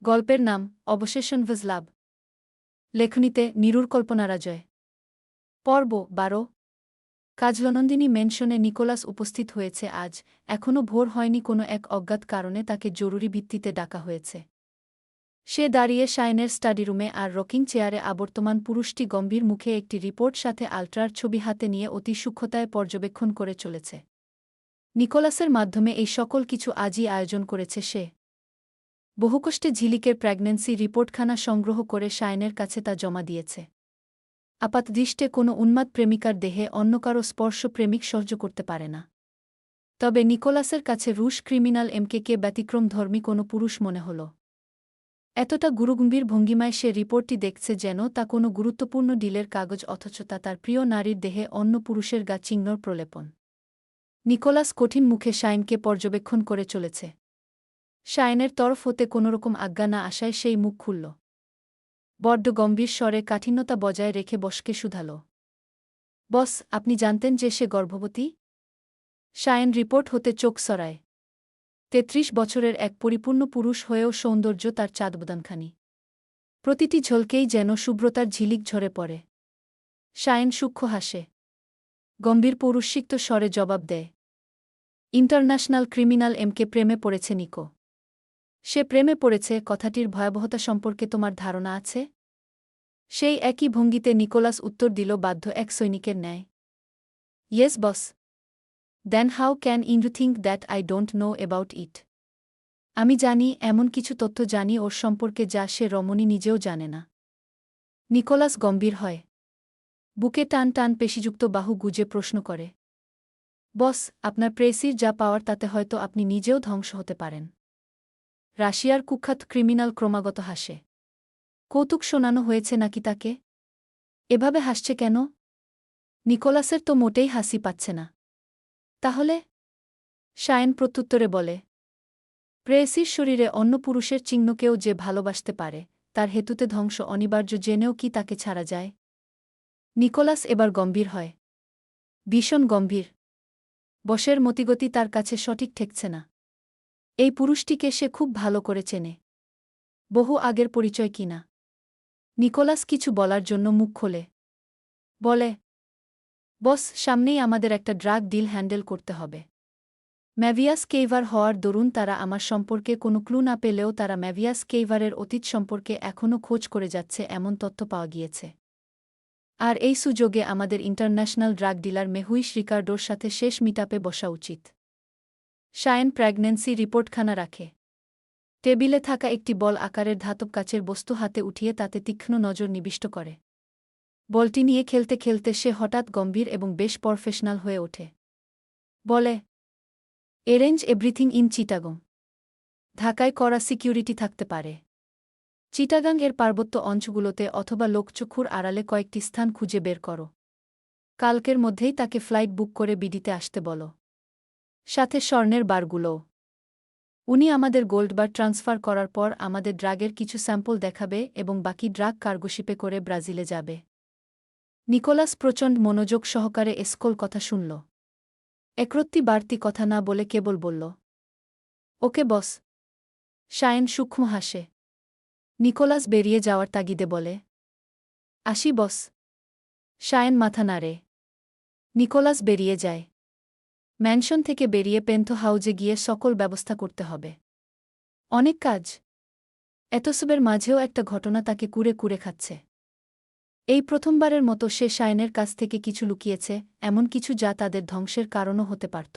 গল্পের নাম অবসেশন ওয়াজ লাভ। লেখনীতে নিরুর কল্পনারাজয়। পর্ব ১২। কাজলনন্দিনী মেনশনে নিকোলাস উপস্থিত হয়েছে আজ। এখনও ভোর হয়নি, কোনো এক অজ্ঞাত কারণে তাকে জরুরি ভিত্তিতে ডাকা হয়েছে। সে দাঁড়িয়ে শাইনের স্টাডিরুমে, আর রকিং চেয়ারে আবর্তমান পুরুষটি গম্ভীর মুখে একটি রিপোর্ট সাথে আল্ট্রার ছবি হাতে নিয়ে অতি সূক্ষ্মতায় পর্যবেক্ষণ করে চলেছে। নিকোলাসের মাধ্যমে এই সকল কিছু আজই আয়োজন করেছে সে। বহুকষ্টে ঝিলিকের প্রেগন্যান্সি রিপোর্টখানা সংগ্রহ করে শাইনের কাছে তা জমা দিয়েছে। আপাতদৃষ্টে কোনো উন্মাদ প্রেমিকার দেহে অন্য কারো স্পর্শ প্রেমিক সহ্য করতে পারে না। তবে নিকোলাসের কাছে রুশ ক্রিমিনাল এমকে ব্যতিক্রমধর্মী কোনো পুরুষ মনে হল। এতটা গুরুগম্ভীর ভঙ্গিমায় সে রিপোর্টটি দেখছে যেন তা কোনো গুরুত্বপূর্ণ ডিলের কাগজ, অথচ তা তার প্রিয় নারীর দেহে অন্য পুরুষের গা চিহ্নর প্রলেপন। নিকোলাস কঠিন মুখে শাইনকে পর্যবেক্ষণ করে চলেছে। শাইনের তরফ হতে কোনোরকম আজ্ঞা না আসায় সেই মুখ খুলল। বড্ড গম্ভীর স্বরে কাঠিন্যতা বজায় রেখে বসকে শুধাল, বস, আপনি জানতেন যে সে গর্ভবতী? শাইন রিপোর্ট হতে চোখ সরায়। ৩৩ বছরের এক পরিপূর্ণ পুরুষ হয়েও সৌন্দর্য তার চাঁদবদানখানি। প্রতিটি ঝলকেই যেন শুভ্রতার ঝিলিক ঝরে পড়ে। শাইন সূক্ষ্ম হাসে। গম্ভীর পৌরুষিক্ত স্বরে জবাব দেয়, ইন্টারন্যাশনাল ক্রিমিনাল এমকে প্রেমে পড়েছে নিকো। সে প্রেমে পড়েছে, কথাটির ভয়াবহতা সম্পর্কে তোমার ধারণা আছে? সেই একই ভঙ্গিতে নিকোলাস উত্তর দিল, বাধ্য এক সৈনিকের ন্যায়। Yes boss. Then how can you think that I don't know about it? আমি জানি, এমন কিছু তথ্য জানি ওর সম্পর্কে যা সে রমণী নিজেও জানে না। নিকোলাস গম্ভীর হয়। বুকে টান টান পেশিযুক্ত বাহু গুজে প্রশ্ন করে, বস, আপনার প্রেসির যা পাওয়ার তাতে হয়তো আপনি নিজেও ধ্বংস হতে পারেন। রাশিয়ার কুখ্যাত ক্রিমিনাল ক্রমাগত হাসে। কৌতুক শোনানো হয়েছে নাকি তাকে? এভাবে হাসছে কেন? নিকোলাসের তো মোটেই হাসি পাচ্ছে না। তাহলে? শাইন প্রত্যুত্তরে বলে, প্রেয়সীর শরীরে অন্য পুরুষের চিহ্নকেও যে ভালোবাসতে পারে, তার হেতুতে ধ্বংস অনিবার্য জেনেও কি তাকে ছাড়া যায়? নিকোলাস এবার গম্ভীর হয়। ভীষণ গম্ভীর। বসের মতিগতি তার কাছে সঠিক ঠেকছে না। এই পুরুষটিকে সে খুব ভালো করে চেনে। বহু আগের পরিচয় কিনা। নিকোলাস কিছু বলার জন্য মুখ খোলে। বলে, বস, সামনেই আমাদের একটা ড্রাগ ডিল হ্যান্ডেল করতে হবে। ম্যাভিয়াস কেইভার হওয়ার দরুন তারা আমার সম্পর্কে কোনো ক্লু না পেলেও তারা ম্যাভিয়াস কেইভারের অতীত সম্পর্কে এখনও খোঁজ করে যাচ্ছে, এমন তথ্য পাওয়া গিয়েছে। আর এই সুযোগে আমাদের ইন্টারন্যাশনাল ড্রাগ ডিলার মেহুইশ রিকার্ডোর সাথে শেষ মিটআপে বসা উচিত। শায়েন প্রেগন্যান্সি রিপোর্টখানা রাখে। টেবিলে থাকা একটি বল আকারের ধাতব কাচের বস্তু হাতে উঠিয়ে তাতে তীক্ষ্ণ নজর নিবিষ্ট করে। বলটি নিয়ে খেলতে খেলতে সে হঠাৎ গম্ভীর এবং বেশ প্রফেশনাল হয়ে ওঠে। বলে, এরেঞ্জ এভরিথিং ইন চিটাগং। ঢাকায় কড়া সিকিউরিটি থাকতে পারে। চিটাগাং এর পার্বত্য অঞ্চলগুলোতে অথবা লোকচক্ষুর আড়ালে কয়েকটি স্থান খুঁজে বের করো। কালকের মধ্যেই তাকে ফ্লাইট বুক করে বিডিতে আসতে বলো। সাথে স্বর্ণের বারগুলোও। উনি আমাদের গোল্ড বার ট্রান্সফার করার পর আমাদের ড্রাগের কিছু স্যাম্পল দেখাবে এবং বাকি ড্রাগ কার্গোশিপে করে ব্রাজিলে যাবে। নিকোলাস প্রচণ্ড মনোযোগ সহকারে এসকল কথা শুনল। একরত্তি বাড়তি কথা না বলে কেবল বলল, ওকে বস। শায়েন সূক্ষ্ম হাসে। নিকোলাস বেরিয়ে যাওয়ার তাগিদে বলে, আসি বস। শায়েন মাথা নাড়ে। নিকোলাস বেরিয়ে যায়। ম্যানশন থেকে বেরিয়ে পেন্থো হাউজে গিয়ে সকল ব্যবস্থা করতে হবে। অনেক কাজ। এতসবের মাঝেও একটা ঘটনা তাকে কুরে কুরে খাচ্ছে। এই প্রথমবারের মতো সে শায়েনের কাছ থেকে কিছু লুকিয়েছে, এমন কিছু যা তাদের ধ্বংসের কারণও হতে পারত।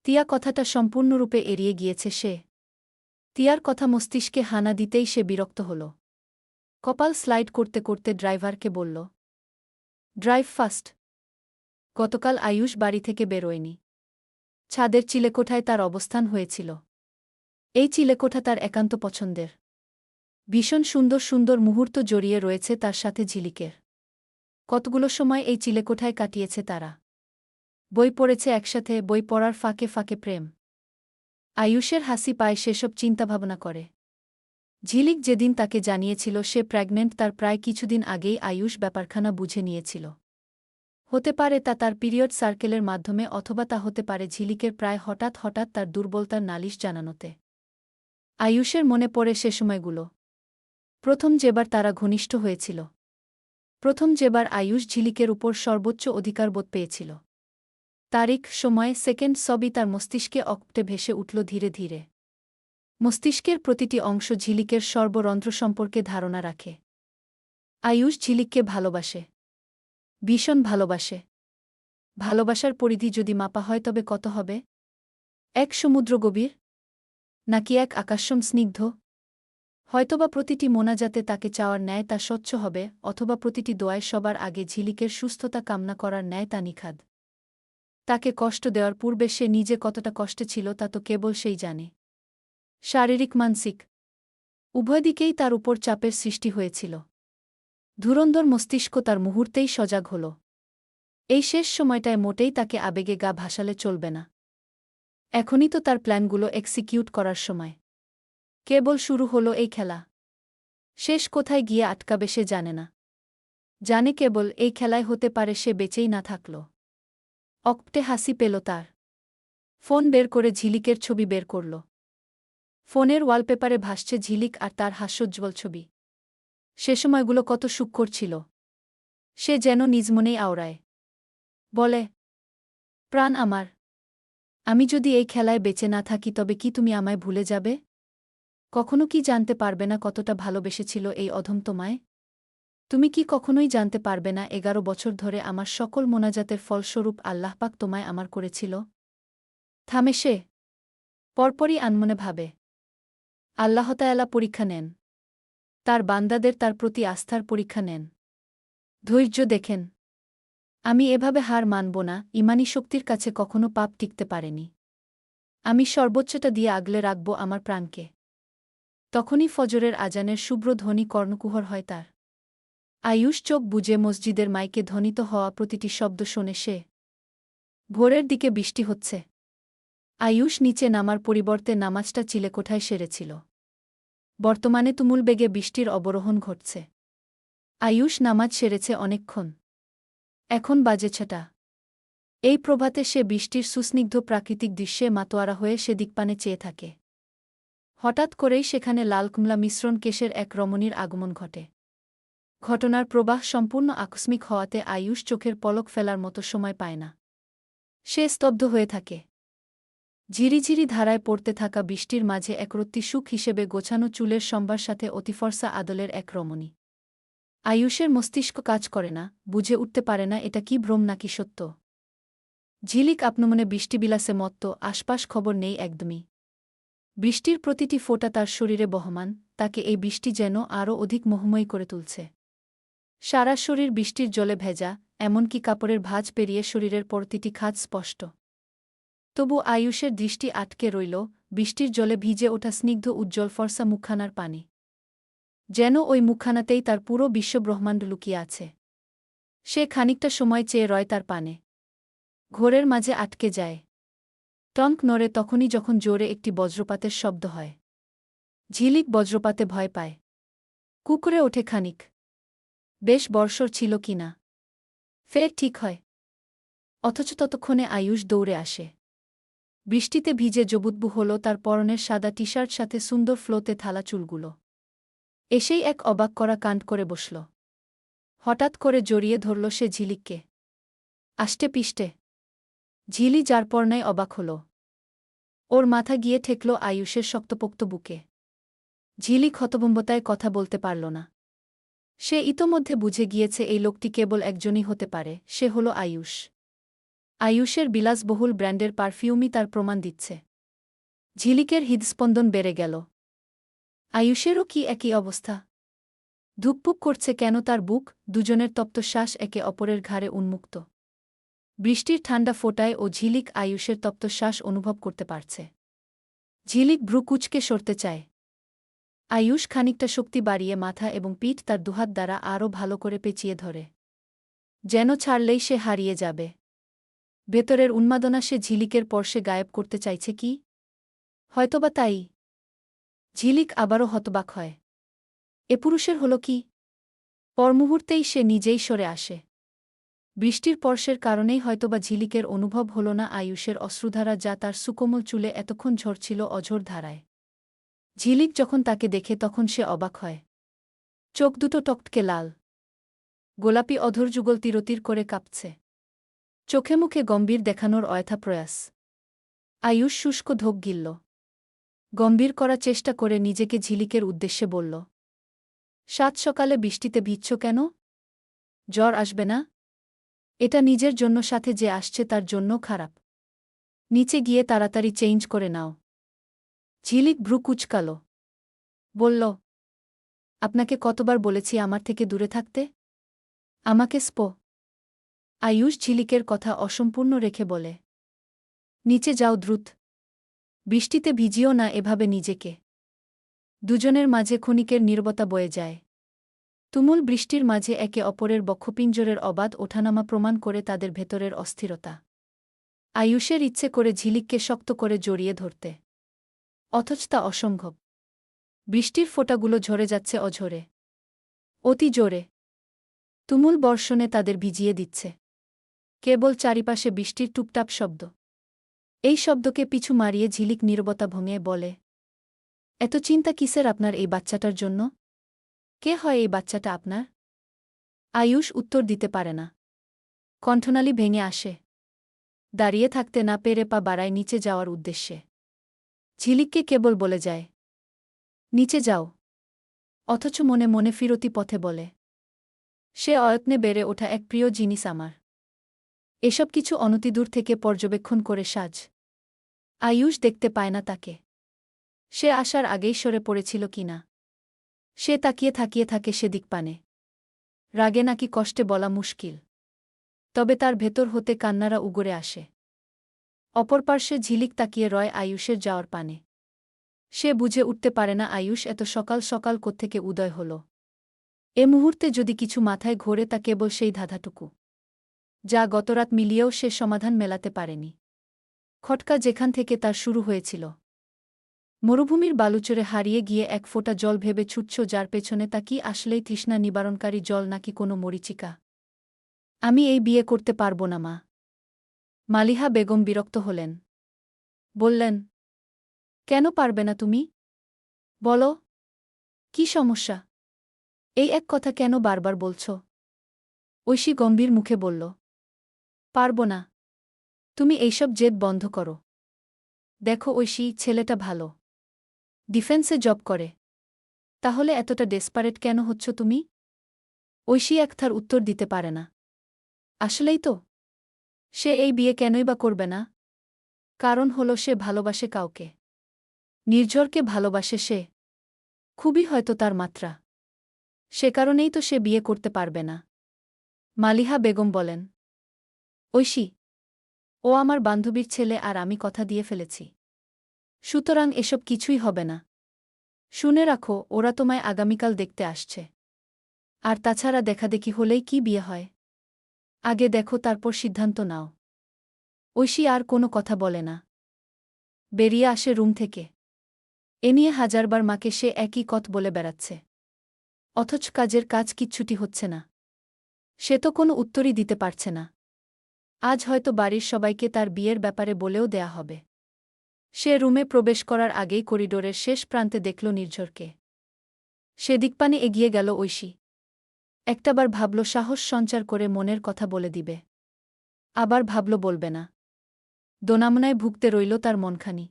তিয়া কথাটা সম্পূর্ণরূপে এড়িয়ে গিয়েছে সে। তিয়ার কথা মস্তিষ্কে হানা দিতেই সে বিরক্ত হল। কপাল স্লাইড করতে করতে ড্রাইভারকে বলল, ড্রাইভ ফাস্ট। গতকাল আয়ুষ বাড়ি থেকে বেরোয়নি। ছাদের চিলেকোঠায় তার অবস্থান হয়েছিল। এই চিলেকোঠা তার একান্ত পছন্দের। ভীষণ সুন্দর সুন্দর মুহূর্ত জড়িয়ে রয়েছে তার সাথে ঝিলিকের। কতগুলো সময় এই চিলেকোঠায় কাটিয়েছে তারা। বই পড়েছে একসাথে, বই পড়ার ফাঁকে ফাঁকে প্রেম। আয়ুষের হাসি পায় সেসব চিন্তাভাবনা করে। ঝিলিক যেদিন তাকে জানিয়েছিল সে প্রেগনেন্ট, তার প্রায় কিছুদিন আগেই আয়ুষ ব্যাপারখানা বুঝে নিয়েছিল। হতে পারে তা তার পিরিয়ড সার্কেলের মাধ্যমে, অথবা তা হতে পারে ঝিলিকের প্রায় হঠাৎ হঠাৎ তার দুর্বলতার নালিশ জানানোতে। আয়ুষের মনে পড়ে সে সময়গুলো। প্রথম যেবার তারা ঘনিষ্ঠ হয়েছিল। প্রথম যেবার আয়ুষ ঝিলিকের উপর সর্বোচ্চ অধিকারবোধ পেয়েছিল। তারিখ, সময়, সেকেন্ড সবই তার মস্তিষ্কে অকটে ভেসে উঠল ধীরে ধীরে। মস্তিষ্কের প্রতিটি অংশ ঝিলিকের সর্বরন্ধ্র সম্পর্কে ধারণা রাখে। আয়ুষ ঝিলিককে ভালোবাসে। ভীষণ ভালোবাসে। ভালোবাসার পরিধি যদি মাপা হয় তবে কত হবে? এক সমুদ্র গভীর? নাকি এক আকাশম স্নিগ্ধ? হয়তোবা প্রতিটি মোনাজাতে তাকে চাওয়ার ন্যায় তা স্বচ্ছ হবে, অথবা প্রতিটি দোয়ায় সবার আগে ঝিলিকের সুস্থতা কামনা করার ন্যায় তা নিখাদ। তাকে কষ্ট দেওয়ার পূর্বে সে নিজে কতটা কষ্টে ছিল তা তো কেবল সেই জানে। শারীরিক, মানসিক উভয় দিকেই তার উপর চাপের সৃষ্টি হয়েছিল। ধুরন্ধর মস্তিষ্ক তার মুহূর্তেই সজাগ হল। এই শেষ সময়টায় মোটেই তাকে আবেগে গা ভাসালে চলবে না। এখনই তো তার প্ল্যানগুলো এক্সিকিউট করার সময়। কেবল শুরু হলো এই খেলা। শেষ কোথায় গিয়ে আটকাবে সে জানে না। জানে কেবল এই খেলায় হতে পারে সে বেঁচেই না থাকল। অকটে হাসি পেল তার। ফোন বের করে ঝিলিকের ছবি বের করল। ফোনের ওয়ালপেপারে ভাসছে ঝিলিক আর তার হাস্যোজ্জ্বল ছবি। সে সময়গুলো কত সূক্ষ্ম ছিল। সে যেন নিজ মনেই আওড়ায়। বলে, প্রাণ আমার, আমি যদি এই খেলায় বেঁচে না থাকি তবে কি তুমি আমায় ভুলে যাবে? কখনো কি জানতে পারবে না কতটা ভালোবেসেছিল এই অধম তোমায়? তুমি কি কখনোই জানতে পারবে না 11 বছর ধরে আমার সকল মোনাজাতের ফলস্বরূপ আল্লাহপাক তোমায় আমার করেছিল? থামে সে। পরপরই আনমনে ভাবে। আল্লাহতায়ালা পরীক্ষা নেন। তার বান্দাদের তার প্রতি আস্থার পরীক্ষা নেন। ধৈর্য দেখেন। আমি এভাবে হার মানব না, ইমানি শক্তির কাছে কখনো পাপ টিকতে পারেনি। আমি সর্বোচ্চটা দিয়ে আগলে রাখব আমার প্রাণকে। তখনই ফজরের আজানের শুভ্র ধ্বনি কর্ণকুহর হয় তার। আয়ুষ চোখ বুজে মসজিদের মাইকে ধ্বনিত হওয়া প্রতিটি শব্দ শোনে সে। ভোরের দিকে বৃষ্টি হচ্ছে। আয়ুষ নিচে নামার পরিবর্তে নামাজটা চিলেকোঠায় সেরেছিল। বর্তমানে তুমুল বেগে বৃষ্টির অবরোহণ ঘটছে। আয়ুষ নামাজ সেরেছে অনেকক্ষণ। এখন বাজে 6টা। এই প্রভাতে সে বৃষ্টির সুস্নিগ্ধ প্রাকৃতিক দৃশ্যে মাতোয়ারা হয়ে সেদিকপানে চেয়ে থাকে। হঠাৎ করেই সেখানে লাল কমলা মিশ্রণ কেশের এক রমণীর আগমন ঘটে। ঘটনার প্রবাহ সম্পূর্ণ আকস্মিক হওয়াতে আয়ুষ চোখের পলক ফেলার মতো সময় পায় না। সে স্তব্ধ হয়ে থাকে। ঝিরিঝিরি ধারায় পড়তে থাকা বৃষ্টির মাঝে একরত্তি সুখ হিসেবে গোছানো চুলের সম্ভার সাথে অতিফর্সা আদলের এক রমণী। আয়ুষের মস্তিষ্ক কাজ করে না, বুঝে উঠতে পারে না এটা কি ভ্রম নাকি সত্য। ঝিলিক আপনমনে বৃষ্টিবিলাসে মত্ত, আশপাশ খবর নেই একদমই। বৃষ্টির প্রতিটি ফোঁটা তার শরীরে বহমান, তাকে এই বৃষ্টি যেন আরও অধিক মোহময়ী করে তুলছে। সারা শরীর বৃষ্টির জলে ভেজা, এমনকি কাপড়ের ভাঁজ পেরিয়ে শরীরের প্রতিটি খাত স্পষ্ট। তবু আয়ুষের দৃষ্টি আটকে রইল বৃষ্টির জলে ভিজে ওঠা স্নিগ্ধ উজ্জ্বল ফর্সা মুখখানার পানে। যেন ওই মুখখানাতেই তার পুরো বিশ্বব্রহ্মাণ্ড লুকিয়ে আছে। সে খানিকটা সময় চেয়ে রয় তার পানে। ঘোরের মাঝে আটকে যায়। টঙ্ক নড়ে তখনই যখন জোরে একটি বজ্রপাতের শব্দ হয়। ঝিলিক বজ্রপাতে ভয় পায়। কুকুরে ওঠে খানিক। বেশ বর্ষর ছিল কি না। ফের ঠিক হয়। অথচ ততক্ষণে আয়ুষ দৌড়ে আসে। বৃষ্টিতে ভিজে জবুদ্বু হল তার পরনের সাদা টি শার্ট সাথে সুন্দর ফ্লোতে থালা চুলগুলো। এসেই এক অবাক করা কাণ্ড করে বসল। হঠাৎ করে জড়িয়ে ধরল সে ঝিলিককে। আষ্টে পিষ্টে। ঝিলি যার পর্নায় অবাক হল। ওর মাথা গিয়ে ঠেকল আয়ুষের শক্তপোক্ত বুকে। ঝিলিক হতভম্বতায় কথা বলতে পারল না। সে ইতোমধ্যে বুঝে গিয়েছে এই লোকটি কেবল একজনই হতে পারে, সে হল আয়ুষ। আয়ুষের বিলাসবহুল ব্র্যান্ডের পারফিউমই তার প্রমাণ দিচ্ছে। ঝিলিকের হৃদস্পন্দন বেড়ে গেল। আয়ুষেরও কি একই অবস্থা? ধুকপুক করছে কেন তার বুক, দুজনের তপ্ত শ্বাস একে অপরের ঘাড়ে উন্মুক্ত। বৃষ্টির ঠান্ডা ফোঁটায় ও ঝিলিক আয়ুষের তপ্ত শ্বাস অনুভব করতে পারছে। ঝিলিক ভ্রু কুঁচকে সরতে চায়। আয়ুষ খানিকটা শক্তি বাড়িয়ে মাথা এবং পিঠ তার দুহাত দ্বারা আরও ভালো করে পেঁচিয়ে ধরে। যেন ছাড়লেই সে হারিয়ে যাবে। ভেতরের উন্মাদনা সে ঝিলিকের পর্শে গায়েব করতে চাইছে কি? হয়তোবা তাই। ঝিলিক আবারও হতবাক হয়। এ পুরুষের হল কি? পরমুহূর্তেই সে নিজেই সরে আসে। বৃষ্টির স্পর্শের কারণেই হয়তোবা ঝিলিকের অনুভব হল না আয়ুষের অশ্রুধারা যা তার সুকোমল চুলে এতক্ষণ ঝরছিল অঝোর ধারায়। ঝিলিক যখন তাকে দেখে তখন সে অবাক হয়। চোখ দুটো টকটকে লাল, গোলাপি অধর যুগল তিরতির করে কাঁপছে, চোখে মুখে গম্ভীর দেখানোর অয়থা প্রয়াস। আয়ুষ শুষ্ক ধোক গিলল, গম্ভীর করার চেষ্টা করে নিজেকে ঝিলিকের উদ্দেশ্যে বলল, সাত সকালে বৃষ্টিতে ভিজছ কেন? জ্বর আসবে না? এটা নিজের জন্য, সাথে যে আসছে তার জন্য খারাপ। নিচে গিয়ে তাড়াতাড়ি চেঞ্জ করে নাও। ঝিলিক ভ্রু কুঁচকাল, বলল, আপনাকে কতবার বলেছি আমার থেকে দূরে থাকতে? আমাকে আয়ুষ ঝিলিকের কথা অসম্পূর্ণ রেখে বলে, নিচে যাও দ্রুত, বৃষ্টিতে ভিজিও না এভাবে নিজেকে। দুজনের মাঝে ক্ষণিকের নীরবতা বয়ে যায়। তুমুল বৃষ্টির মাঝে একে অপরের বক্ষপিঞ্জরের অবাধ ওঠানামা প্রমাণ করে তাদের ভেতরের অস্থিরতা। আয়ুষের ইচ্ছে করে ঝিলিককে শক্ত করে জড়িয়ে ধরতে, অথচ তা অসম্ভব। বৃষ্টির ফোঁটাগুলো ঝরে যাচ্ছে অঝরে, অতি জোরে, তুমুল বর্ষণে তাদের ভিজিয়ে দিচ্ছে। কেবল চারিপাশে বৃষ্টির টুপটাপ শব্দ। এই শব্দকে পিছু মারিয়ে ঝিলিক নীরবতা ভঙে বলে, এত চিন্তা কিসের আপনার এই বাচ্চাটার জন্য? কে হয় এই বাচ্চাটা আপনার? আয়ুষ উত্তর দিতে পারে না। কণ্ঠনালী ভেঙে আসে। দাঁড়িয়ে থাকতে না পেরে পা বাড়ায় নিচে যাওয়ার উদ্দেশ্যে। ঝিলিককে কেবল বলে যায়, নিচে যাও, অথচ মনে মনে ফিরতি পথে বলে, সে অয়ত্নে বেড়ে ওঠা এক প্রিয় জিনিস আমার। এসব কিছু অনতিদূর থেকে পর্যবেক্ষণ করে সাজ। আয়ুষ দেখতে পায় না তাকে। সে আসার আগেই সরে পড়েছিল কিনা। সে তাকিয়ে থাকে সেদিক পানে। রাগে নাকি কষ্টে বলা মুশকিল, তবে তার ভেতর হতে কান্নারা উগরে আসে। অপর পার্শ্বে ঝিলিক তাকিয়ে রয় আয়ুষের যাওয়ার পানে। সে বুঝে উঠতে পারে না আয়ুষ এত সকাল সকাল কোত্থেকে উদয় হল। এ মুহূর্তে যদি কিছু মাথায় ঘোরে তা কেবল সেই ধাঁধাটুকু, যা গতরাত মিলিয়েও সে সমাধান মেলাতে পারেনি। খটকা যেখান থেকে তার শুরু হয়েছিল, মরুভূমির বালুচরে হারিয়ে গিয়ে এক ফোঁটা জল ভেবে ছুটছ, যার পেছনে তা কি আসলেই তৃষ্ণা নিবারণকারী জল নাকি কোনো মরীচিকা? আমি এই বিয়ে করতে পারব না মা। মালিহা বেগম বিরক্ত হলেন, বললেন, কেন পারবে না তুমি? বলো, কি সমস্যা? এই এক কথা কেন বারবার বলছ? ঐশী গম্ভীর মুখে বলল, পারব না। তুমি এইসব জেদ বন্ধ করো। দেখো ঐশী, ছেলেটা ভালো, ডিফেন্সে জব করে। তাহলে এতটা ডেসপারেট কেন হচ্ছ তুমি? ঐশী একথার উত্তর দিতে পারে না। আসলেই তো, সে এই বিয়ে কেনই বা করবে না? কারণ হলো সে ভালোবাসে কাউকে। নির্ঝরকে ভালোবাসে সে। খুবই হয়তো তার মাত্রা। সে কারণেই তো সে বিয়ে করতে পারবে না। মালিহা বেগম বলেন, ঐশী, ও আমার বান্ধবীর ছেলে আর আমি কথা দিয়ে ফেলেছি। সুতরাং এসব কিছুই হবে না। শুনে রাখো, ওরা তোমায় আগামীকাল দেখতে আসছে। আর তাছাড়া দেখাদেখি হলেই কি বিয়ে হয়? আগে দেখো, তারপর সিদ্ধান্ত নাও। ঐশী আর কোনো কথা বলে না। বেরিয়ে আসে রুম থেকে। এ নিয়ে হাজারবার মাকে সে একই কথা বলে বেড়াচ্ছে, অথচ কাজের কাজ কিচ্ছুটি হচ্ছে না। সে তো কোনো উত্তরই দিতে পারছে না। আজ হয়তো বাড়ির সবাইকে তার বিয়ের ব্যাপারে বলেও দেয়া হবে। সে রুমে প্রবেশ করার আগেই করিডোরের শেষ প্রান্তে দেখল নির্ঝরকে। সেদিক পানে এগিয়ে গেল ঐশী। একটাবার ভাবল সাহস সঞ্চার করে মনের কথা বলে দিবে। আবার ভাবল বলবে না। দোনামনায় ভুগতে রইল তার মনখানি।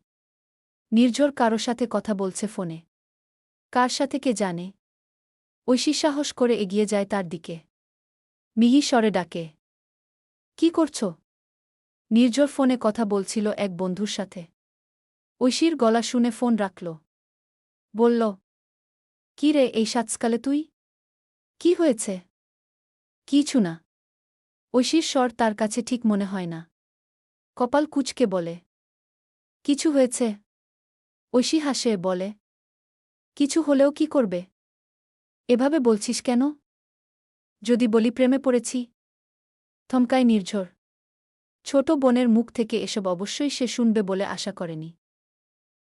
নির্ঝর কারো সাথে কথা বলছে ফোনে। কার সাথে কে জানে। ঐশী সাহস করে এগিয়ে যায় তার দিকে। মিহি স্বরে ডাকে, কি করছ? নির্ঝর ফোনে কথা বলছিল এক বন্ধুর সাথে। ঐশীর গলা শুনে ফোন রাখল। বলল, কি রে এই সাতসকালে তুই? কি হয়েছে? কিছু না। ঐশীর স্বর তার কাছে ঠিক মনে হয় না। কপাল কুঁচকে বলে, কিছু হয়েছে? ঐশী হাসে বলে, কিছু হলেও কি করবে? এভাবে বলছিস কেন? যদি বলি প্রেমে পড়েছি? থমকায় নির্ঝর। ছোট বোনের মুখ থেকে এসব অবশ্যই সে শুনবে বলে আশা করেনি।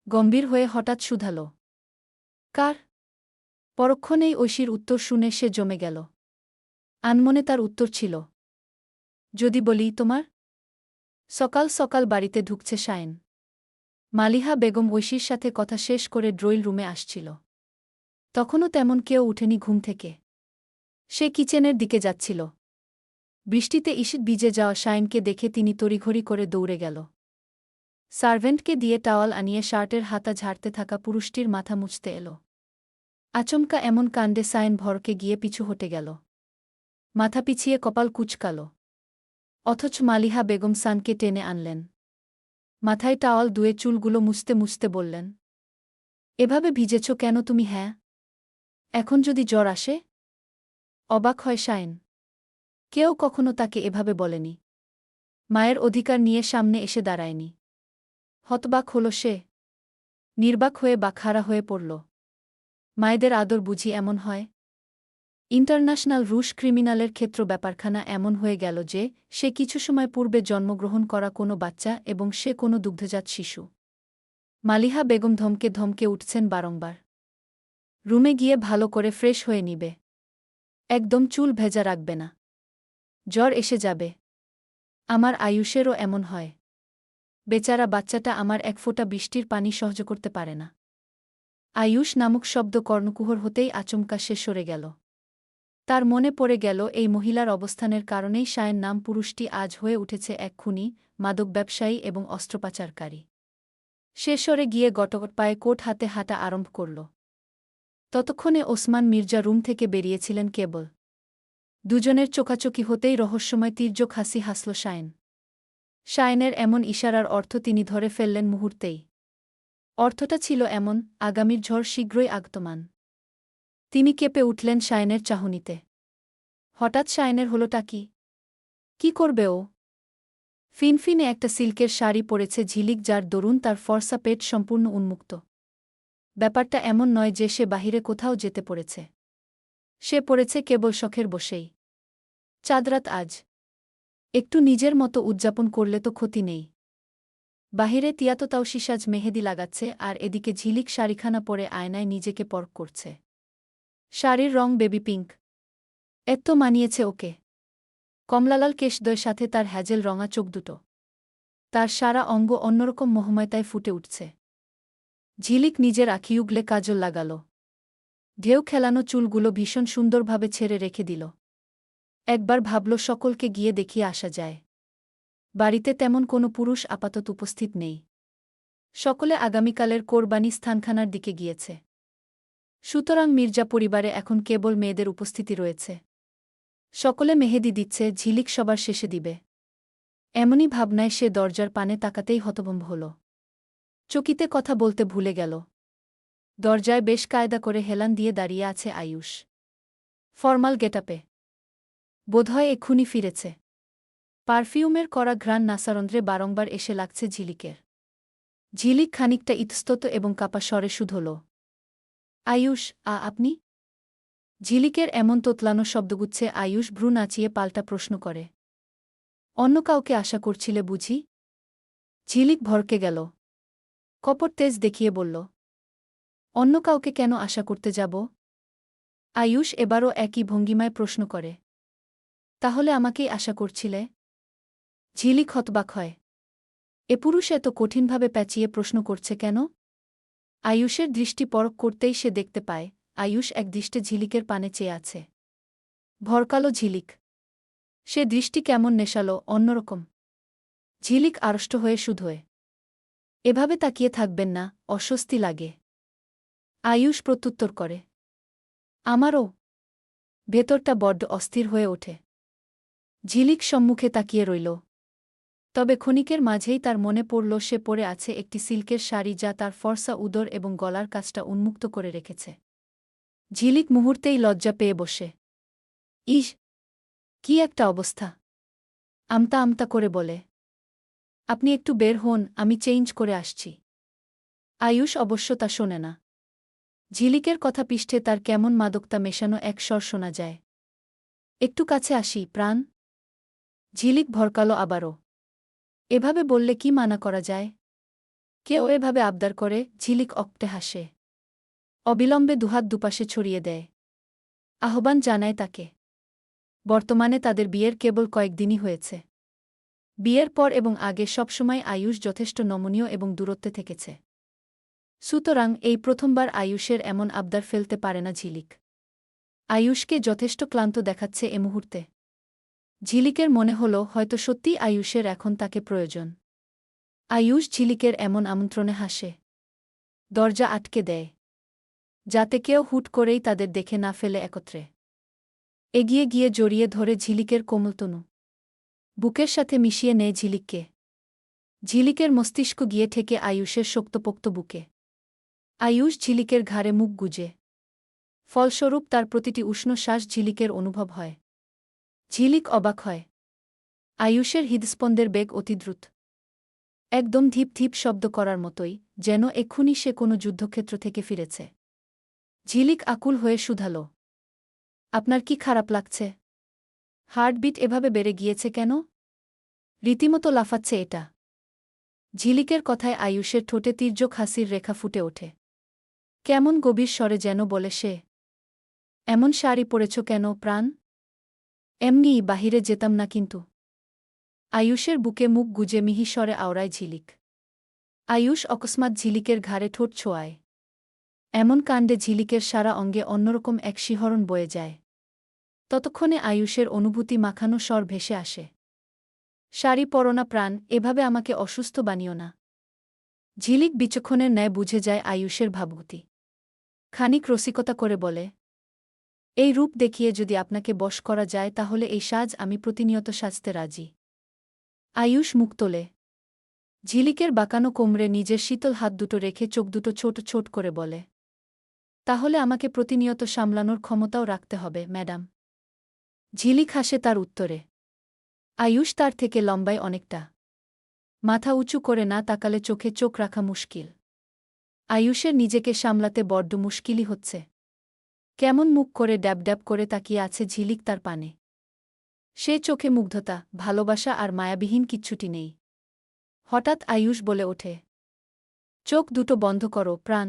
গম্ভীর হয়ে হঠাৎ শুধাল, কার? পরক্ষণেই ঐশীর উত্তর শুনে সে জমে গেল। আনমনে তার উত্তর ছিল, যদি বলি তোমার। সকাল সকাল বাড়িতে ঢুকছে সায়েন। মালিহা বেগম ঐশীর সাথে কথা শেষ করে ড্রয়িং রুমে আসছিল। তখনও তেমন কেউ উঠেনি ঘুম থেকে। সে কিচেনের দিকে যাচ্ছিল। বৃষ্টিতে ঈষৎ ভিজে যাওয়া শাইনকে দেখে তিনি তড়িঘড়ি করে দৌড়ে গেল। সার্ভেন্টকে দিয়ে টাওয়াল আনিয়ে শার্টের হাতা ঝাড়তে থাকা পুরুষটির মাথা মুছতে এল। আচমকা এমন কাণ্ডে সাইন ভরকে গিয়ে পিছু হটে গেল। মাথা পিছিয়ে কপাল কুঁচকাল। অথচ মালিহা বেগম সানকে টেনে আনলেন। মাথায় টাওয়াল ধুয়ে চুলগুলো মুছতে মুছতে বললেন, এভাবে ভিজেছ কেন তুমি? হ্যাঁ, এখন যদি জ্বর আসে? অবাক হয় শাইন। কেউ কখনো তাকে এভাবে বলেনি। মায়ের অধিকার নিয়ে সামনে এসে দাঁড়ায়নি। হতবাক হল সে। নির্বাক হয়ে বাকহারা হয়ে পড়ল। মায়েদের আদর বুঝি এমন হয়? ইন্টারন্যাশনাল রুশ ক্রিমিনালের ক্ষেত্র ব্যাপারখানা এমন হয়ে গেল যে সে কিছু সময় পূর্বে জন্মগ্রহণ করা কোনো বাচ্চা এবং সে কোনো দুগ্ধজাত শিশু। মালিহা বেগম ধমকে ধমকে উঠছেন বারংবার। রুমে গিয়ে ভালো করে ফ্রেশ হয়ে নিবে। একদম চুল ভেজা রাখবে না। জ্বর এসে যাবে। আমার আয়ুষেরও এমন হয়। বেচারা বাচ্চাটা আমার এক ফোঁটা বৃষ্টির পানি সহ্য করতে পারে না। আয়ুষ নামক শব্দ কর্ণকুহর হতেই আচমকা সে সরে গেল। তার মনে পড়ে গেল এই মহিলার অবস্থানের কারণেই শায়েন নাম পুরুষটি আজ হয়ে উঠেছে এক খুনি, মাদক ব্যবসায়ী এবং অস্ত্রোপচারকারী। সে সরে গিয়ে গটগট পায়ে কোট হাতে হাঁটা আরম্ভ করল। ততক্ষণে ওসমান মির্জা রুম থেকে বেরিয়েছিলেন কেবল। দুজনের চোখাচোখি হতেই রহস্যময় তির্যক হাসি হাসল শায়েন। শায়েনের এমন ইশারার অর্থ তিনি ধরে ফেললেন মুহূর্তেই। অর্থটা ছিল এমন, আগামীর ঝড় শীঘ্রই আগতমান। তিনি কেঁপে উঠলেন শায়েনের চাহনিতে। হঠাৎ শায়েনের হলোটা কি? কি করবে ও? ফিনফিনে একটা সিল্কের শাড়ি পরেছে ঝিলিক, যার দরুন তার ফর্সা পেট সম্পূর্ণ উন্মুক্ত। ব্যাপারটা এমন নয় যে সে বাহিরে কোথাও যেতে পড়েছে। সে পড়েছে কেবল শখের বসেই। চাঁদরাত আজ। একটু নিজের মতো উদযাপন করলে তো ক্ষতি নেই। বাহিরে তিয়াততাও সিসাজ মেহেদি লাগাচ্ছে আর এদিকে ঝিলিক শাড়িখানা পরে আয়নায় নিজেকে পরখ করছে। শাড়ির রং বেবি পিঙ্ক। এত মানিয়েছে ওকে। কমলালাল কেশদ্বয়ের সাথে তার হ্যাজেল রঙা চোখ দুটো। তার সারা অঙ্গ অন্যরকম মোহময়তায় ফুটে উঠছে। ঝিলিক নিজের আঁখি উগলে কাজল লাগাল। ঢেউ খেলানো চুলগুলো ভীষণ সুন্দরভাবে ছেড়ে রেখে দিল। একবার ভাবল সকলকে গিয়ে দেখিয়ে আসা যায়। বাড়িতে তেমন কোনো পুরুষ আপাতত উপস্থিত নেই। সকলে আগামীকালের কোরবানি স্থানখানার দিকে গিয়েছে। সুতরাং মির্জা পরিবারে এখন কেবল মেয়েদের উপস্থিতি রয়েছে। সকলে মেহেদি দিচ্ছে, ঝিলিক সবার শেষে দিবে। এমনই ভাবনায় সে দরজার পানে তাকাতেই হতভম্ব হল। চকিতে কথা বলতে ভুলে গেল। দরজায় বেশ কায়দা করে হেলান দিয়ে দাঁড়িয়ে আছে আয়ুষ। ফরমাল গেটআপে। বোধহয় এক্ষুনি ফিরেছে। পারফিউমের করা ঘ্রাণ নাসারন্ধ্রে বারংবার এসে লাগছে ঝিলিকের। ঝিলিক খানিকটা ইতস্তত এবং কাপা স্বরে শুধল, আয়ুষ, আপনি? ঝিলিকের এমন তোতলানো শব্দগুচ্ছে আয়ুষ ভ্রু নাচিয়ে পাল্টা প্রশ্ন করে, অন্য কাউকে আশা করছিলে বুঝি? ঝিলিক ভরকে গেল। কপট তেজ দেখিয়ে বলল, অন্য কাউকে কেন আশা করতে যাব? আয়ুষ এবারও একই ভঙ্গিমায় প্রশ্ন করে, তাহলে আমাকেই আশা করছিলে? ঝিলিক হতবাক হয়। এ পুরুষ এত কঠিনভাবে প্যাঁচিয়ে প্রশ্ন করছে কেন? আয়ুষের দৃষ্টি পরখ করতেই সে দেখতে পায়, আয়ুষ একদৃষ্টে ঝিলিকের পানে চেয়ে আছে। ভরকালো ঝিলিক। সে দৃষ্টি কেমন নেশালো, অন্যরকম। ঝিলিক আড়ষ্ট হয়ে শুধোয়, এভাবে তাকিয়ে থাকবেন না, অস্বস্তি লাগে। আয়ুষ প্রত্যুত্তর করে, আমারও। ভেতরটা বড্ড অস্থির হয়ে ওঠে। ঝিলিক সম্মুখে তাকিয়ে রইল। তবে ক্ষণিকের মাঝেই তার মনে পড়ল সে পরে আছে একটি সিল্কের শাড়ি, যা তার ফর্সা উদর এবং গলার কাছটা উন্মুক্ত করে রেখেছে। ঝিলিক মুহূর্তেই লজ্জা পেয়ে বসে। ইস, কি একটা অবস্থা! আমতা আমতা করে বলে, আপনি একটু বের হন, আমি চেঞ্জ করে আসছি। আয়ুষ অবশ্য তা শোনে না। ঝিলিকের কথা পৃষ্ঠে তার কেমন মাদকতা মেশানো এক স্বর শোনা যায়, একটু কাছে আসি প্রাণ। ঝিলিক ভরকালো আবারও। এভাবে বললে কি মানা করা যায়? কেউ এভাবে আবদার করে? ঝিলিক অকটে হাসে। অবিলম্বে দুহাত দুপাশে ছড়িয়ে দেয়। আহ্বান জানায় তাকে। বর্তমানে তাদের বিয়ের কেবল কয়েকদিনই হয়েছে। বিয়ের পর এবং আগে সবসময় আয়ুষ যথেষ্ট নমনীয় এবং দূরত্বে থেকেছে। সুতরাং এই প্রথমবার আয়ুষের এমন আবদার ফেলতে পারে না ঝিলিক। আয়ুষকে যথেষ্ট ক্লান্ত দেখাচ্ছে এ মুহূর্তে। ঝিলিকের মনে হল হয়তো সত্যিই আয়ুষের এখন তাকে প্রয়োজন। আয়ুষ ঝিলিকের এমন আমন্ত্রণে হাসে। দরজা আটকে দেয়, যাতে কেউ হুট করেই তাদের দেখে না ফেলে একত্রে। এগিয়ে গিয়ে জড়িয়ে ধরে ঝিলিকের কোমলতনু। বুকের সাথে মিশিয়ে নেয় ঝিলিককে। ঝিলিকের মস্তিষ্ক গিয়ে ঠেকে আয়ুষের শক্তপোক্ত বুকে। আয়ুষ ঝিলিকের ঘাড়ে মুখ গুজে। ফলস্বরূপ তার প্রতিটি উষ্ণ শ্বাস ঝিলিকের অনুভব হয়। ঝিলিক অবাক হয়। আয়ুষের হৃদস্পন্দের বেগ অতি দ্রুত। একদম ধীপ ধীপ শব্দ করার মতোই, যেন এক্ষুনি সে কোনো যুদ্ধক্ষেত্র থেকে ফিরেছে। ঝিলিক আকুল হয়ে শুধাল, আপনার কি খারাপ লাগছে? হার্টবিট এভাবে বেড়ে গিয়েছে কেন? রীতিমতো লাফাচ্ছে এটা। ঝিলিকের কথায় আয়ুষের ঠোঁটে তীর্যক হাসির রেখা ফুটে ওঠে। কেমন গভীর স্বরে যেন বলে সে, এমন শাড়ি পরেছ কেন প্রাণ? এমনিই বাহিরে যেতাম না কিন্তু। আয়ুষের বুকে মুখ গুজে মিহি স্বরে আওড়ায় ঝিলিক। আয়ুষ অকস্মাৎ ঝিলিকের ঘাড়ে ঠোঁট ছোঁয়ায়। এমন কাণ্ডে ঝিলিকের সারা অঙ্গে অন্যরকম এক শিহরণ বয়ে যায়। ততক্ষণে আয়ুষের অনুভূতি মাখানো স্বর ভেসে আসে, শাড়ি পরো না প্রাণ, এভাবে আমাকে অসুস্থ বানিও না। ঝিলিক বিচক্ষণের ন্যায় বুঝে যায় আয়ুষের ভাবগতি। খানিক রসিকতা করে বলে, এই রূপ দেখিয়ে যদি আপনাকে বশ করা যায় তাহলে এই সাজ আমি প্রতিনিয়ত সাজতে রাজি। আয়ুষ মুখ তোলে। ঝিলিকের বাঁকানো কোমরে নিজের শীতল হাত দুটো রেখে চোখ দুটো ছোট ছোট করে বলে, তাহলে আমাকে প্রতিনিয়ত সামলানোর ক্ষমতাও রাখতে হবে ম্যাডাম। ঝিলিক হাসে তার উত্তরে। আয়ুষ তার থেকে লম্বায় অনেকটা। মাথা উঁচু করে না তাকালে চোখে চোখ রাখা মুশকিল। আয়ুষের নিজেকে সামলাতে বড্ড মুশকিলই হচ্ছে। কেমন মুখ করে ড্যাব ড্যাব করে তাকিয়ে আছে ঝিলিক তার পানে। সে চোখে মুগ্ধতা, ভালোবাসা আর মায়াবিহীন কিচ্ছুটি নেই। হঠাৎ আয়ুষ বলে ওঠে, চোখ দুটো বন্ধ করো প্রাণ।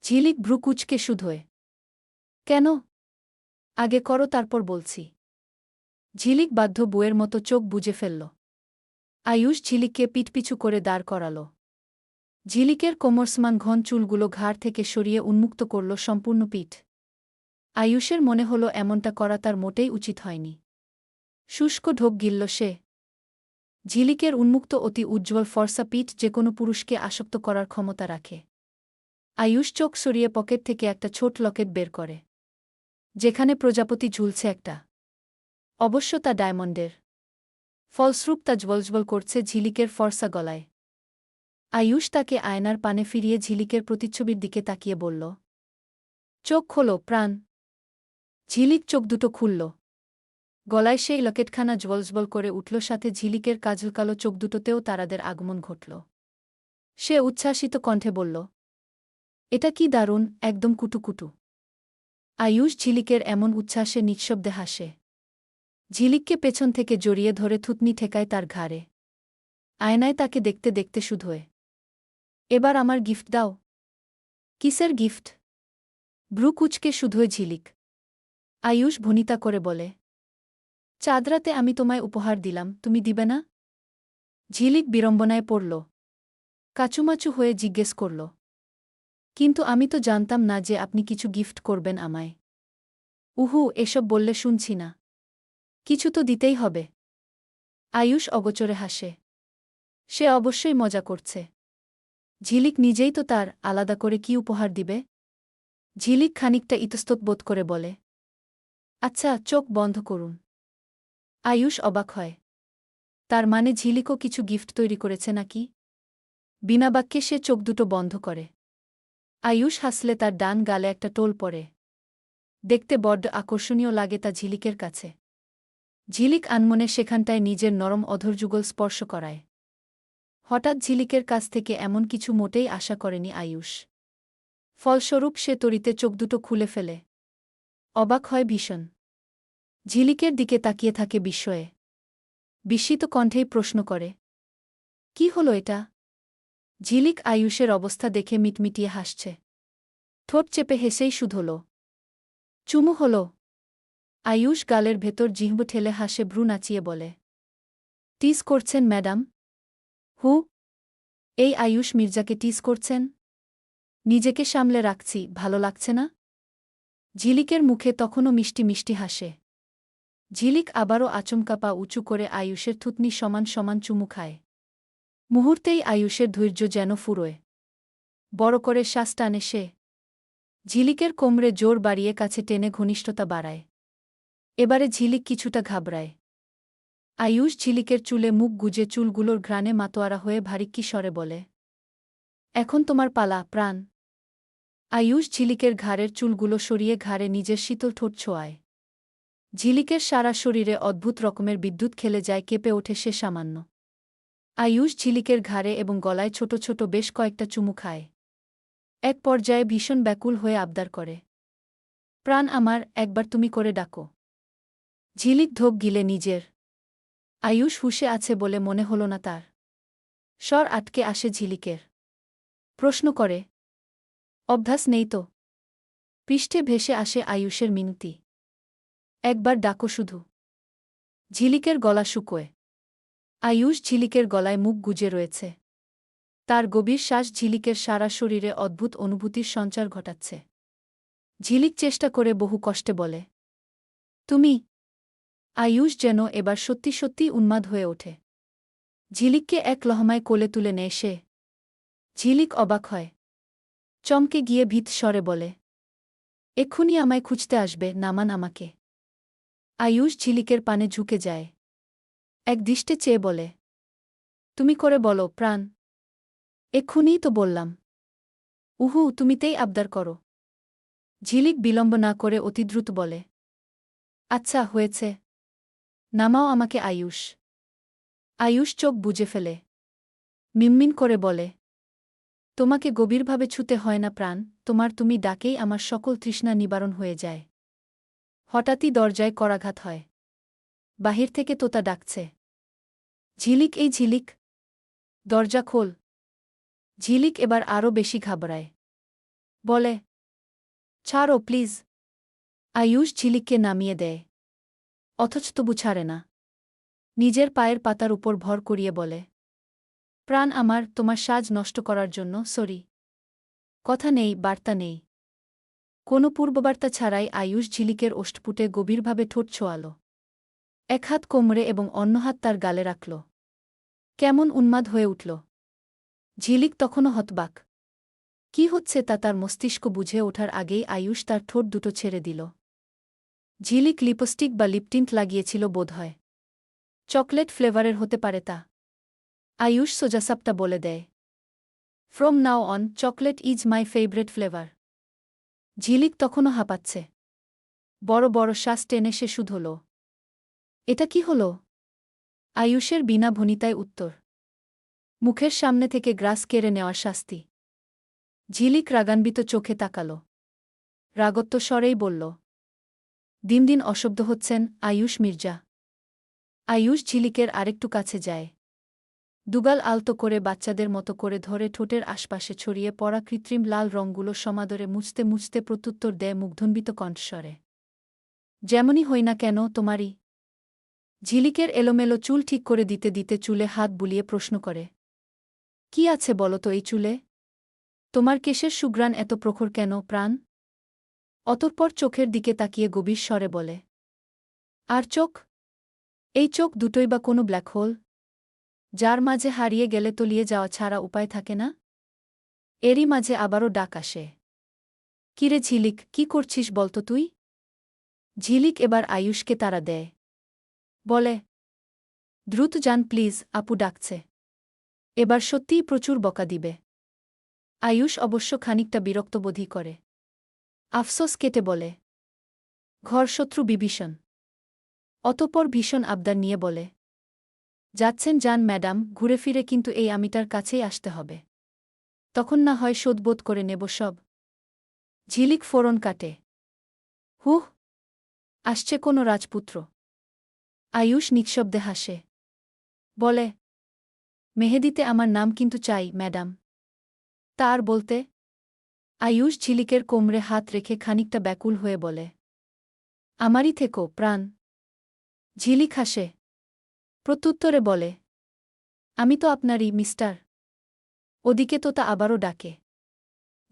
ঝিলিক ভ্রু কুঁচকে শুধোয়। কেন? আগে করো তারপর বলছি। ঝিলিক বাধ্য বউয়ের মতো চোখ বুজে ফেলল। আয়ুষ ঝিলিককে পিঠপিছু করে দাঁড় করাল। ঝিলিকের কোমরসমান ঘন চুলগুলো ঘাড় থেকে সরিয়ে উন্মুক্ত করল সম্পূর্ণ পিঠ। আয়ুষের মনে হল এমনটা করা তার মোটেই উচিত হয়নি। শুষ্ক ঢোক গিলল সে। ঝিলিকের উন্মুক্ত অতি উজ্জ্বল ফর্সা পিঠ যে কোনো পুরুষকে আসক্ত করার ক্ষমতা রাখে। আয়ুষ চোখ সরিয়ে পকেট থেকে একটা ছোট লকেট বের করে, যেখানে প্রজাপতি ঝুলছে একটা। অবশ্য তা ডায়মন্ডের। ফলস্বরূপ তা জ্বলজ্বল করছে ঝিলিকের ফর্সা গলায়। আয়ুষ তাকে আয়নার পানে ফিরিয়ে ঝিলিকের প্রতিচ্ছবির দিকে তাকিয়ে বলল, চোখ খোলো প্রাণ। ঝিলিক চোখ দুটো খুলল। গলায় সেই লকেটখানা জ্বলজ্বল করে উঠল, সাথে ঝিলিকের কাজলকালো চোখ দুটোতেও তারাদের আগমন ঘটল। সে উচ্ছ্বাসিত কণ্ঠে বলল, এটা কি দারুণ, একদম কুটুকুটু। আয়ুষ ঝিলিকের এমন উচ্ছ্বাসে নিঃশব্দে হাসে। ঝিলিককে পেছন থেকে জড়িয়ে ধরে থুতনি ঠেকায় তার ঘাড়ে। আয়নায় তাকে দেখতে দেখতে শুধোয়, এবার আমার গিফট দাও। কিসের গিফট? ভ্রু কুঁচকে শুধোয় ঝিলিক। আয়ুষ ভনিতা করে বলে, চাঁদরাতে আমি তোমায় উপহার দিলাম, তুমি দিবে না? ঝিলিক বিড়ম্বনায় পড়ল। কাচুমাচু হয়ে জিজ্ঞেস করল, কিন্তু আমি তো জানতাম না যে আপনি কিছু গিফট করবেন আমায়। উহু, এসব বললে শুনছি না। কিছু তো দিতেই হবে। আয়ুষ অগোচরে হাসে। সে অবশ্যই মজা করছে। ঝিলিক নিজেই তো তার আলাদা করে কি উপহার দিবে। ঝিলিক খানিকটা ইতস্তত বোধ করে বলে, আচ্ছা চোখ বন্ধ করুন। আয়ুষ অবাক হয়। তার মানে ঝিলিকও কিছু গিফট তৈরি করেছে নাকি? বিনা বাক্যে সে চোখ দুটো বন্ধ করে। আয়ুষ হাসলে তার ডান গালে একটা টোল পড়ে। দেখতে বড্ড আকর্ষণীয় লাগে তা ঝিলিকের কাছে। ঝিলিক আনমনে সেখানটায় নিজের নরম অধরযুগল স্পর্শ করায়। হঠাৎ ঝিলিকের কাছ থেকে এমন কিছু মোটেই আশা করেনি আয়ুষ। ফলস্বরূপ সে তড়িতে চোখ দুটো খুলে ফেলে। অবাক হয় ভীষণ। ঝিলিকের দিকে তাকিয়ে থাকে বিস্ময়ে। বিস্মিত কণ্ঠেই প্রশ্ন করে, কি হলো এটা? ঝিলিক আয়ুষের অবস্থা দেখে মিটমিটিয়ে হাসছে। ঠোঁট চেপে হেসেই শুধোল, চুমু হল। আয়ুষ গালের ভেতর জিহ্ব ঠেলে হাসে ভ্রু নাচিয়ে বলে, টিজ করছেন ম্যাডাম? হু? এই আয়ুষ মির্জাকে টিজ করছেন? নিজেকে সামলে রাখছি, ভালো লাগছে না? ঝিলিকের মুখে তখনও মিষ্টি মিষ্টি হাসে। ঝিলিক আবারও আচমকা পা উঁচু করে আয়ুষের থুতনি সমান সমান চুমু খায়। মুহূর্তেই আয়ুষের ধৈর্য যেন ফুরোয়। বড় করে শ্বাস টানে সে। ঝিলিকের কোমরে জোর বাড়িয়ে কাছে টেনে ঘনিষ্ঠতা বাড়ায়। এবারে ঝিলিক কিছুটা ঘাবড়ায়। আয়ুষ ঝিলিকের চুলে মুখ গুজে চুলগুলোর ঘ্রাণে মাতোয়ারা হয়ে ভারিক্কি স্বরে বলে, এখন তোমার পালা, প্রাণ। আয়ুষ ঝিলিকের ঘাড়ের চুলগুলো সরিয়ে ঘাড়ে নিজের শীতল ঠোঁট ছোঁয়ায়। ঝিলিকের সারা শরীরে অদ্ভুত রকমের বিদ্যুৎ খেলে যায়, কেঁপে ওঠে সে সামান্য। আয়ুষ ঝিলিকের ঘাড়ে এবং গলায় ছোট ছোট বেশ কয়েকটা চুমু খায়। এক পর্যায়ে ভীষণ ব্যাকুল হয়ে আবদার করে, প্রাণ আমার, একবার তুমি করে ডাকো। ঝিলিক ঢোক গিলে নিজের। আয়ুষ হুঁশে আছে বলে মনে হল না তার। স্বর আটকে আসে ঝিলিকের। প্রশ্ন করে, অভ্যাস নেই তো? পৃষ্ঠে ভেসে আসে আয়ুষের মিনতি, একবার ডাকো শুধু। ঝিলিকের গলা শুকোয়। আয়ুষ ঝিলিকের গলায় মুখ গুজে রয়েছে। তার গভীর শ্বাস ঝিলিকের সারা শরীরে অদ্ভুত অনুভূতির সঞ্চার ঘটাচ্ছে। ঝিলিক চেষ্টা করে বহু কষ্টে বলে, তুমি। আয়ুষ যেন এবার সত্যি সত্যি উন্মাদ হয়ে ওঠে। ঝিলিককে এক লহমায় কোলে তুলে নেয় সে। ঝিলিক অবাক হয়। চমকে গিয়ে ভীত স্বরে বলে, এক্ষুনি আমায় খুঁজতে আসবে, নামান আমাকে। আয়ুষ ঝিলিকের পানে ঝুঁকে যায়। এক দৃষ্টে চেয়ে বলে, তুমি করে বলো, প্রাণ। এক্ষুনিই তো বললাম। উহু, তুমিতেই আবদার করো। ঝিলিক বিলম্ব না করে অতিদ্রুত বলে, আচ্ছা হয়েছে, নামাও আমাকে আয়ুষ। আয়ুষ চোখ বুজে ফেলে। মিনমিন করে বলে, তোমাকে গভীরভাবে ছুতে হয় না প্রাণ, তোমার তুমি ডাকেই আমার সকল তৃষ্ণা নিবারণ হয়ে যায়। হঠাৎই দরজায় করাঘাত হয়। বাহির থেকে তোতা ডাকছে, ঝিলিক, এই ঝিলিক, দরজা খোল। ঝিলিক এবার আরও বেশি ঘাবড়ায়। বলে, ছাড়ো প্লিজ। আয়ুষ ঝিলিককে নামিয়ে দেয়। অথচ তবু ছাড়ে না। নিজের পায়ের পাতার উপর ভর করিয়ে বলে, প্রাণ আমার, তোমার সাজ নষ্ট করার জন্য সরি। কথা নেই, বার্তা নেই। কোনো পূর্ববার্তা ছাড়াই আয়ুষ ঝিলিকের ওষ্ঠপুটে গভীরভাবে ঠোঁট ছোঁয়াল। এক হাত কোমরে এবং অন্য হাত তার গালে রাখল। কেমন উন্মাদ হয়ে উঠল। ঝিলিক তখনও হতবাক। কি হচ্ছে তা তার মস্তিষ্ক বুঝে ওঠার আগেই আয়ুষ তার ঠোঁট দুটো ছেড়ে দিল। ঝিলিক লিপস্টিক বা লিপটিন্ট লাগিয়েছিল বোধহয়। চকলেট ফ্লেভারের হতে পারে তা। আয়ুষ সোজাসাপটা বলে দেয়, from now on chocolate is my favourite flavour. ঝিলিক তখনও হাঁপাচ্ছে। বড় বড় শ্বাস টেনে সে শুধল। এটা কি হল? আয়ুষের বিনা ভনিতায় উত্তর, মুখের সামনে থেকে গ্রাস কেড়ে নেওয়ার শাস্তি। ঝিলিক রাগান্বিত চোখে তাকাল। রাগত্ব স্বরেই বলল, দিন দিন অশব্দ হচ্ছেন, আয়ুষ মির্জা। আয়ুষ ঝিলিকের আরেকটু কাছে যায়। দুগাল আলতো করে বাচ্চাদের মতো করে ধরে ঠোঁটের আশপাশে ছড়িয়ে পড়া কৃত্রিম লাল রঙগুলো সমাদরে মুছতে মুছতে প্রত্যুত্তর দেয় মুগ্ধন্বিত কণ্ঠস্বরে, যেমনই হই না কেন তোমারই। ঝিলিকের এলোমেলো চুল ঠিক করে দিতে দিতে চুলে হাত বুলিয়ে প্রশ্ন করে, কি আছে বলো তো এই চুলে? তোমার কেশের সুঘ্রাণ এত প্রখর কেন, প্রাণ? অতঃপর চোখের দিকে তাকিয়ে গভীর স্বরে বলে, আর চোখ? এই চোখ দুটোই বা কোনো ব্ল্যাক হোল, যার মাঝে হারিয়ে গেলে তলিয়ে যাওয়া ছাড়া উপায় থাকে না? এরই মাঝে আবারও ডাক আসে, কিরে ঝিলিক, কি করছিস বলতো তুই? ঝিলিক এবার আয়ুষকে তাড়া দেয়। বলে, দ্রুত যান প্লিজ, আপু ডাকছে। এবার সত্যিই প্রচুর বকা দিবে। আয়ুষ অবশ্য খানিকটা বিরক্তবোধই করে। আফসোস কেটে বলে, ঘরশত্রু বিভীষণ। অতঃপর ভীষণ আবদার নিয়ে বলে, যাচ্ছেন যান ম্যাডাম, ঘুরে ফিরে কিন্তু এই আমিটার কাছেই আসতে হবে। তখন না হয় শোধবোধ করে নেব সব। ঝিলিক ফোড়ন কাটে। হুহ, আসছে কোনো রাজপুত্র। আয়ুষ নিঃশব্দে হাসে। বলে, মেহেদিতে আমার নাম কিন্তু চাই ম্যাডাম। তার বলতে? আয়ুষ ঝিলিকের কোমরে হাত রেখে খানিকটা ব্যাকুল হয়ে বলে, আমারই থেকো প্রাণ। ঝিলিক হাসে। প্রত্যুত্তরে বলে, আমি তো আপনারই মিস্টার। ওদিকে তোতা আবারও ডাকে,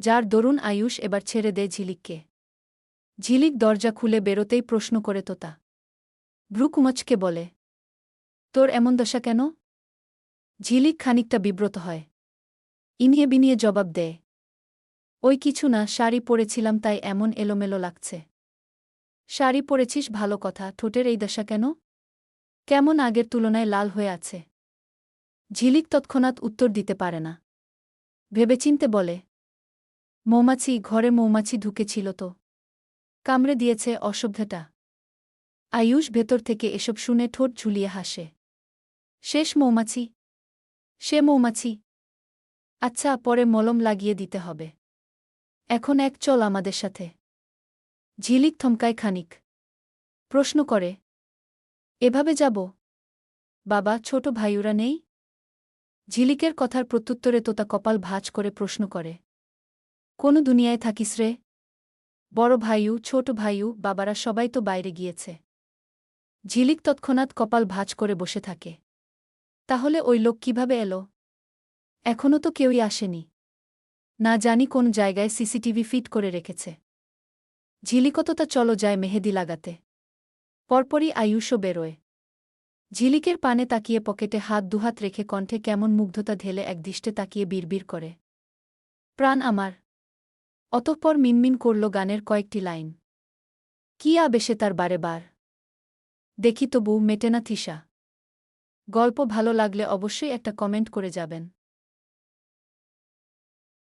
যার দরুন আয়ুষ এবার ছেড়ে দেয় ঝিলিককে। ঝিলিক দরজা খুলে বেরোতেই প্রশ্ন করে তোতা। ভ্রু কুমচকে বলে, তোর এমন দশা কেন? ঝিলিক খানিকটা বিব্রত হয়। ইনিয়ে বিনিয়ে জবাব দেয়, ওই কিছু না, শাড়ি পরেছিলাম তাই এমন এলোমেলো লাগছে। শাড়ি পরেছিস ভালো কথা, ঠোঁটের এই দশা কেন? কেমন আগের তুলনায় লাল হয়ে আছে? ঝিলিক তৎক্ষণাৎ উত্তর দিতে পারে না। ভেবেচিন্তে বলে, মৌমাছি, ঘরে মৌমাছি ঢুকেছিল তো। কামড়ে দিয়েছে অসভ্যটা। আয়ুষ ভেতর থেকে এসব শুনে ঠোঁট ঝুলিয়ে হাসে। শেষ মৌমাছি? সে মৌমাছি? আচ্ছা, পরে মলম লাগিয়ে দিতে হবে। এখন এক চল আমাদের সাথে। ঝিলিক থমকায় খানিক। প্রশ্ন করে, এভাবে যাব? বাবা, ছোট ভাইউরা নেই? ঝিলিকের কথার প্রত্যুত্তরে তোতা কপাল ভাঁজ করে প্রশ্ন করে, কোন দুনিয়ায় থাকিস রে? বড় ভাইউ, ছোট ভাইউ, বাবারা সবাই তো বাইরে গিয়েছে। ঝিলিক তৎক্ষণাৎ কপাল ভাঁজ করে বসে থাকে। তাহলে ওই লোক কিভাবে এলো? এখনও তো কেউই আসেনি। না জানি কোন জায়গায় সিসিটিভি ফিট করে রেখেছে। ঝিলিকততা চলো যায় মেহেদি লাগাতে। পরপরই আয়ুষও বেরোয়। ঝিলিকের পানে তাকিয়ে পকেটে হাত দুহাত রেখে কণ্ঠে কেমন মুগ্ধতা ঢেলে একদৃষ্টে তাকিয়ে বিড়বিড় করে, প্রাণ আমার। অতঃপর মিনমিন করল গানের কয়েকটি লাইন। কি আবেশে তার বারে বার। দেখি তবু মেটে না তৃষা। গল্প ভালো লাগলে অবশ্যই একটা কমেন্ট করে যাবেন।